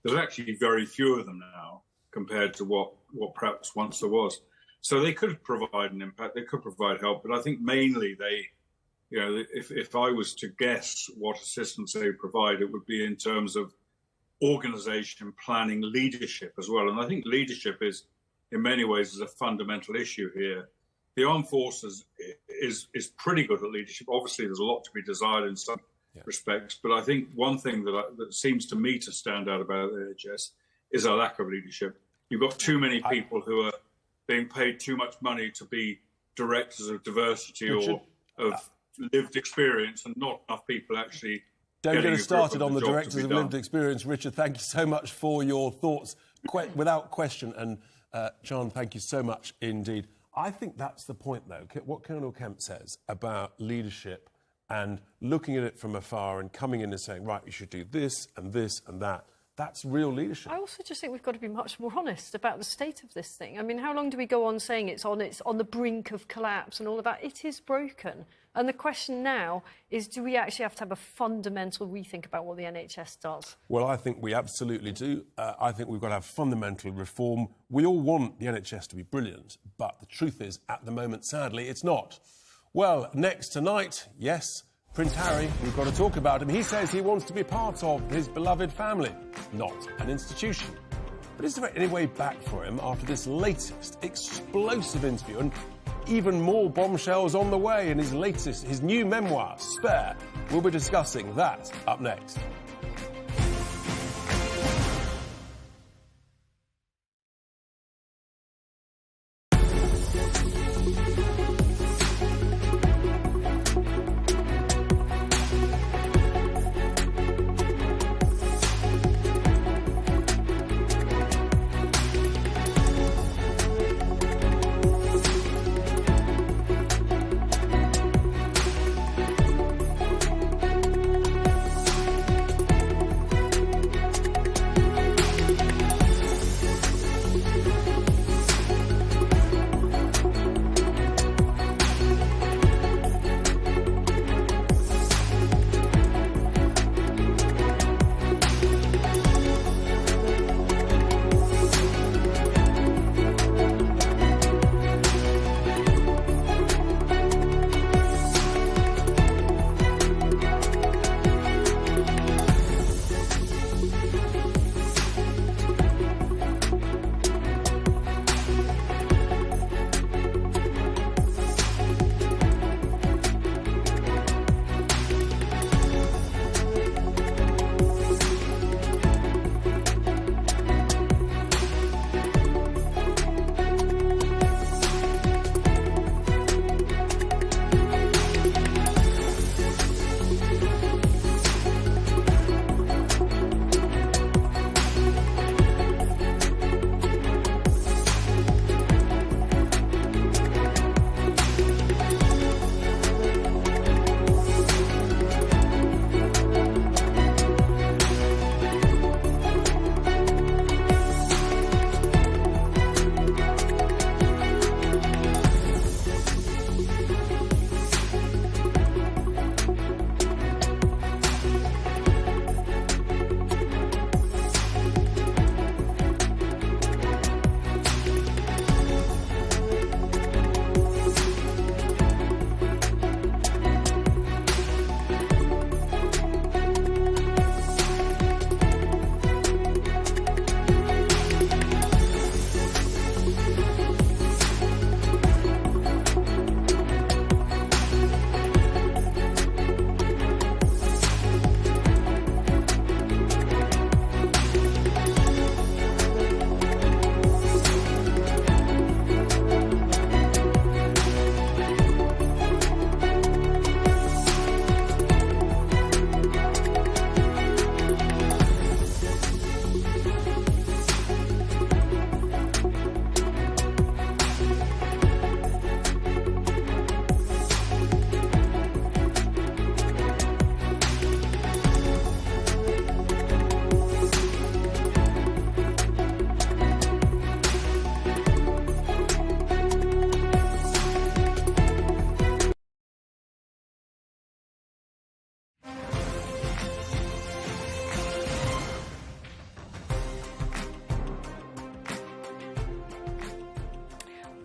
There's actually very few of them now compared to what perhaps once there was. So they could provide an impact, they could provide help, but I think mainly they... if I was to guess what assistance they provide, it would be in terms of organisation, planning, leadership as well. And I think leadership is, in many ways, is a fundamental issue here. The armed forces is pretty good at leadership. Obviously, there's a lot to be desired in some respects. But I think one thing that seems to me to stand out about the NHS is a lack of leadership. You've got too many people who are being paid too much money to be directors of diversity or of lived experience, and not enough people actually. Don't get us started on the directors of lived experience. Richard, thank you so much for your thoughts, without question. And John, thank you so much indeed. I think that's the point, though, what Colonel Kemp says about leadership and looking at it from afar and coming in and saying, right, we should do this and this and that. That's real leadership. I also just think we've got to be much more honest about the state of this thing. I mean, how long do we go on saying it's on the brink of collapse and all of that? It is broken. And the question now is, do we actually have to have a fundamental rethink about what the NHS does? Well, I think we absolutely do. I think we've got to have fundamental reform. We all want the NHS to be brilliant, but the truth is, at the moment, sadly, it's not. Well, next tonight, yes, Prince Harry, we've got to talk about him. He says he wants to be part of his beloved family, not an institution. But is there any way back for him after this latest explosive interview and even more bombshells on the way in his new memoir, Spare? We'll be discussing that up next.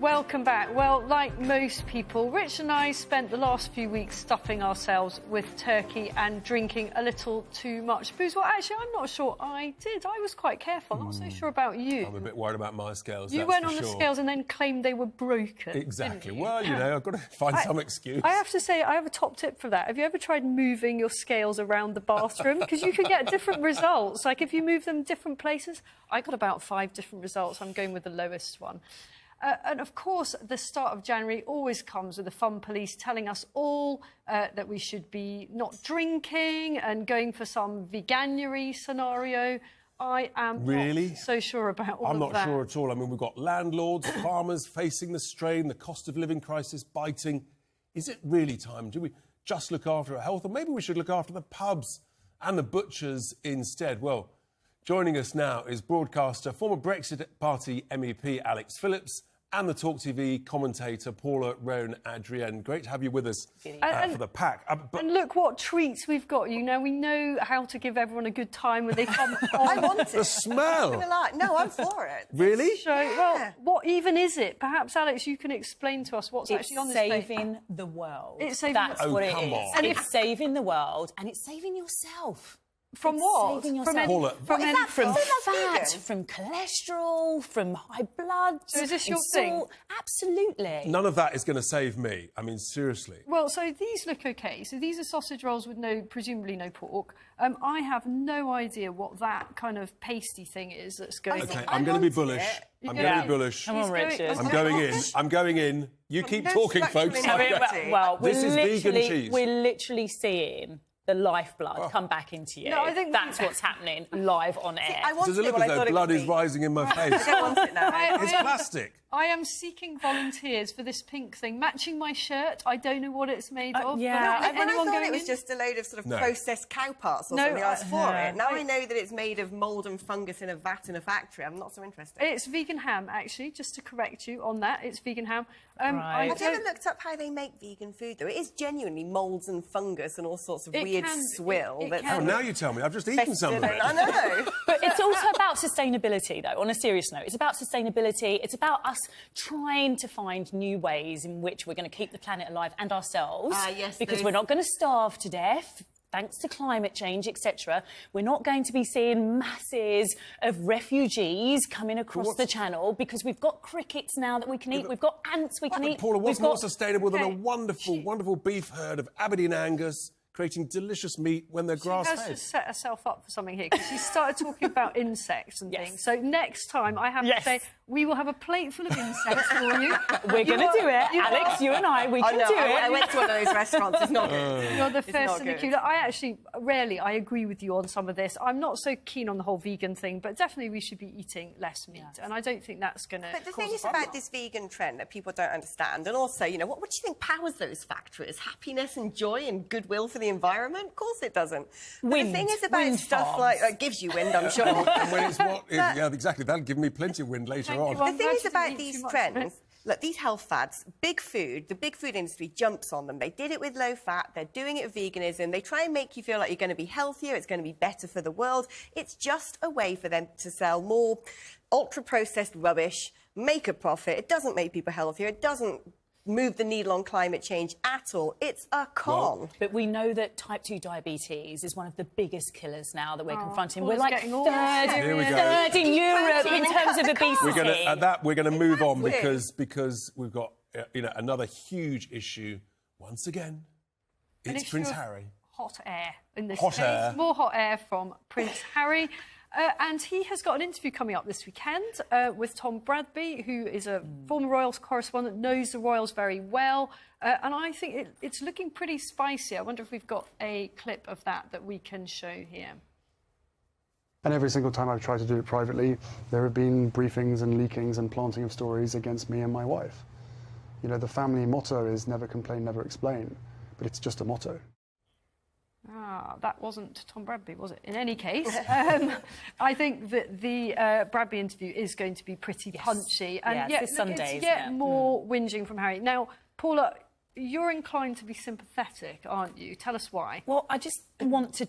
Welcome back. Well, like most people, Rich and I spent the last few weeks stuffing ourselves with turkey and drinking a little too much booze. Well, actually, I'm not sure I did. I was quite careful. I'm not so sure about you. I'm a bit worried about my scales. You went on the scales and then claimed they were broken. Exactly. Well, you know, I've got to find some excuse. I have to say, I have a top tip for that. Have you ever tried moving your scales around the bathroom? Because you can get different results. Like if you move them different places. I got about 5 different results. I'm going with the lowest one. And of course, the start of January always comes with the fun police telling us all that we should be not drinking and going for some veganuary scenario. I am not so sure about all I'm of that. not sure at all. I mean, we've got landlords, farmers facing the strain, the cost of living crisis biting. Is it really time? Do we just look after our health? Or maybe we should look after the pubs and the butchers instead? Well, joining us now is broadcaster, former Brexit Party MEP Alex Phillips, and the TalkTV commentator Paula Rowan-Adrienne. Great to have you with us for the pack. And look what treats we've got you. Now, we know how to give everyone a good time when they come on. I want it. The smell. No, I'm for it. Really? So, well, what even is it? Perhaps, Alex, you can explain to us what's actually on this plate. It's saving the world. It's saving That's what it come is. on. And it's saving the world, and it's saving yourself. From what? Saving yourself. From fat, from cholesterol, from high blood. So is this your thing? Absolutely. None of that is going to save me. I mean, seriously. Well, so these look okay. So these are sausage rolls with presumably no pork. I have no idea what that kind of pasty thing is that's going on. Okay, I'm going to be bullish. I'm going to be bullish. Come on, Richard. I'm going in. I'm going in. You keep talking, folks. Well, this is vegan cheese. We're literally seeing the lifeblood come back into you. No, I think that's what's happening live on air. Does it look as though blood is rising in my face? I don't want it now. It's plastic. I am seeking volunteers for this pink thing, matching my shirt. I don't know what it's made of. Yeah. But When I anyone thought going it was in? just a load of sort of processed cow parts or something, I was for it. Now I know that it's made of mould and fungus in a vat in a factory. I'm not so interested. It's vegan ham, actually, just to correct you on that. It's vegan ham. Right. Have you ever looked up how they make vegan food, though? It is genuinely moulds and fungus and all sorts of weird swill. Oh, now you tell me. I've just eaten some of it. I know. But it's also about sustainability, though, on a serious note. It's about sustainability. It's about us trying to find new ways in which we're going to keep the planet alive and ourselves. Yes, because we're not going to starve to death. Thanks to climate change, etc., we're not going to be seeing masses of refugees coming across the channel because we've got crickets now that we can eat. We've got ants we can eat. Paula, what's more sustainable than a wonderful, wonderful beef herd of Aberdeen Angus creating delicious meat when they're grass-fed? She has just set herself up for something here because she started talking about insects and things. So next time, I have to say, we will have a plate full of insects for you. We're going to do it. Alex, you and I, we can do it. I went to one of those restaurants. It's not good. You're the first in the queue. I actually, I agree with you on some of this. I'm not so keen on the whole vegan thing, but definitely we should be eating less meat. And I don't think that's going to But the thing is about this vegan trend that people don't understand, and also, you know, what do you think powers those factors? Happiness and joy and goodwill for the environment? Of course it doesn't. Wind. The thing is about stuff like... it gives you wind, I'm sure. And when it's what... yeah, exactly. That'll give me plenty of wind later on. The thing is about these trends... Look, these health fads, the big food industry jumps on them. They did it with low fat. They're doing it with veganism. They try and make you feel like you're going to be healthier. It's going to be better for the world. It's just a way for them to sell more ultra-processed rubbish, make a profit. It doesn't make people healthier. It doesn't move the needle on climate change at all. It's a con. But we know that type 2 diabetes is one of the biggest killers now that we're confronting. Paula's We're like third in Europe in terms of obesity. We're going to move on because we've got another huge issue once again. It's Prince Harry. Hot air in this hot case. Air. More hot air from Prince Harry. And he has got an interview coming up this weekend with Tom Bradby, who is a former Royals correspondent, knows the Royals very well. And I think it's looking pretty spicy. I wonder if we've got a clip of that we can show here. And every single time I've tried to do it privately, there have been briefings and leakings and planting of stories against me and my wife. You know, the family motto is never complain, never explain, but it's just a motto. That wasn't Tom Bradby, was it? In any case, I think that the Bradby interview is going to be pretty punchy. And it's Sunday, it's yet more whinging from Harry. Now, Paula, you're inclined to be sympathetic, aren't you? Tell us why. Well, I just want to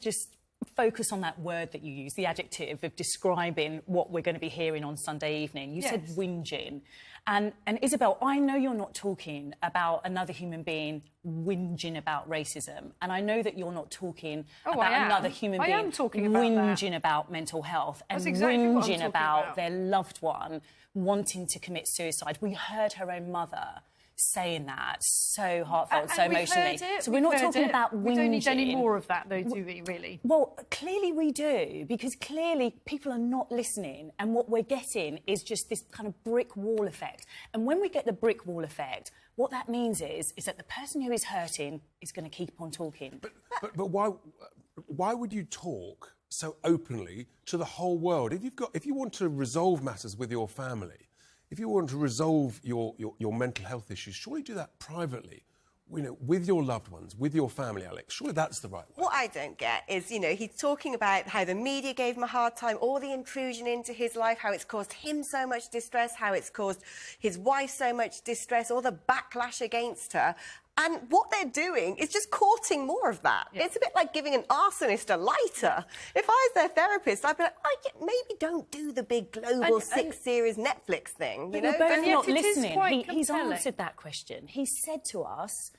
focus on that word that you use, the adjective of describing what we're going to be hearing on Sunday evening. You said whinging. And Isabel, I know you're not talking about another human being whinging about racism. And I know that you're not talking about another human being whinging about mental health and whinging about their loved one wanting to commit suicide. We heard her own mother saying that so heartfelt, so emotionally. So we're not talking about whinging. We don't need any more of that, though, do we, really? Well, clearly we do, because clearly people are not listening, and what we're getting is just this kind of brick wall effect. And when we get the brick wall effect, what that means is that the person who is hurting is going to keep on talking. But why would you talk so openly to the whole world? If you want to resolve matters with your family, if you want to resolve your mental health issues, surely do that privately, with your loved ones, with your family, Alex. Surely that's the right way. What I don't get is, he's talking about how the media gave him a hard time, all the intrusion into his life, how it's caused him so much distress, how it's caused his wife so much distress, all the backlash against her. And what they're doing is just courting more of that. Yeah. It's a bit like giving an arsonist a lighter. If I was their therapist, I'd be like, maybe don't do the big global six-series Netflix thing. But you're both not listening. He's answered that question. He said to us,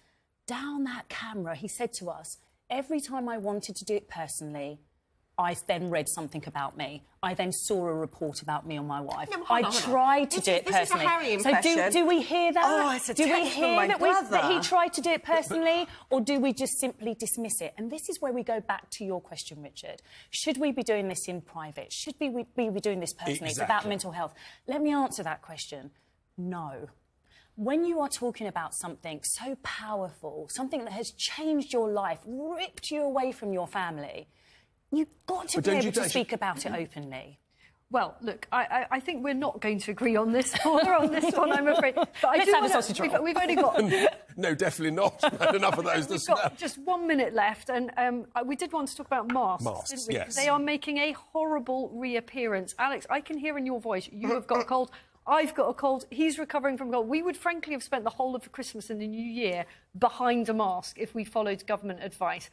down that camera, he said to us, every time I wanted to do it personally, I then read something about me. I then saw a report about me and my wife. No, I tried to do it personally. So do we hear that? Oh, it's a do we text from hear my that, brother. that he tried to do it personally, or do we just simply dismiss it? And this is where we go back to your question, Richard. Should we be doing this in private? Should we be doing this personally? It's about mental health. Let me answer that question. No. When you are talking about something so powerful, something that has changed your life, ripped you away from your family, you've got to be able to speak about it openly. Well, look, I think we're not going to agree on this one, I'm afraid. But Let's have a sausage roll. We've only got... No, definitely not. Had enough of those. We've got just 1 minute left, and we did want to talk about masks, didn't we? Yes. They are making a horrible reappearance. Alex, I can hear in your voice, you have got a cold. I've got a cold. He's recovering from a cold. We would frankly have spent the whole of Christmas and the New Year behind a mask if we followed government advice.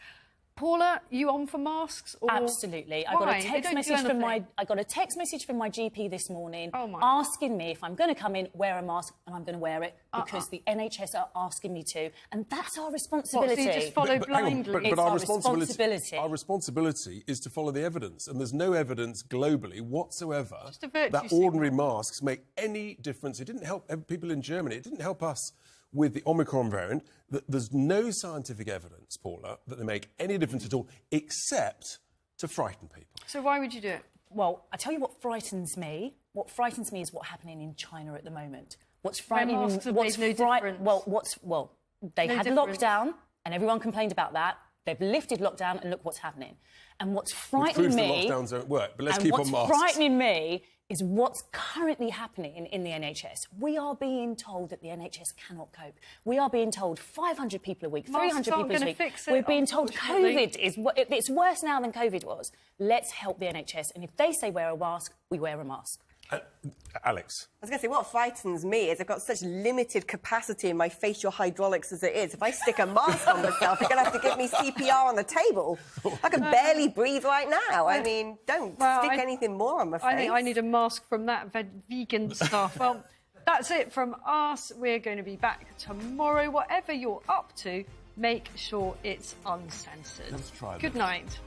Paula, you on for masks? Or... Absolutely. I got a text message from my GP this morning asking me if I'm going to come in, wear a mask, and I'm going to wear it because the NHS are asking me to, and that's our responsibility. What, so you just follow blindly? But our responsibility. Our responsibility is to follow the evidence, and there's no evidence globally whatsoever that ordinary masks make any difference. It didn't help people in Germany. It didn't help us with the Omicron variant. There's no scientific evidence, Paula, that they make any difference at all, except to frighten people. So why would you do it? Well, I tell you what frightens me. What frightens me is what's happening in China at the moment. What's frightening... They had lockdown, and everyone complained about that. They've lifted lockdown, and look what's happening. And what's frightening me... the lockdowns don't work, but let's keep on masks. What's frightening me is what's currently happening in the NHS. We are being told that the NHS cannot cope. We are being told 500 people a week, 300 people a week. We're being told COVID it's worse now than COVID was. Let's help the NHS. And if they say wear a mask, we wear a mask. Alex. I was going to say, what frightens me is I've got such limited capacity in my facial hydraulics as it is. If I stick a mask on myself, you're going to have to give me CPR on the table. I can barely breathe right now. I mean, don't stick anything more on my face. I think I need a mask from that vegan stuff. Well, that's it from us. We're going to be back tomorrow. Whatever you're up to, make sure it's uncensored. Let's try Good night.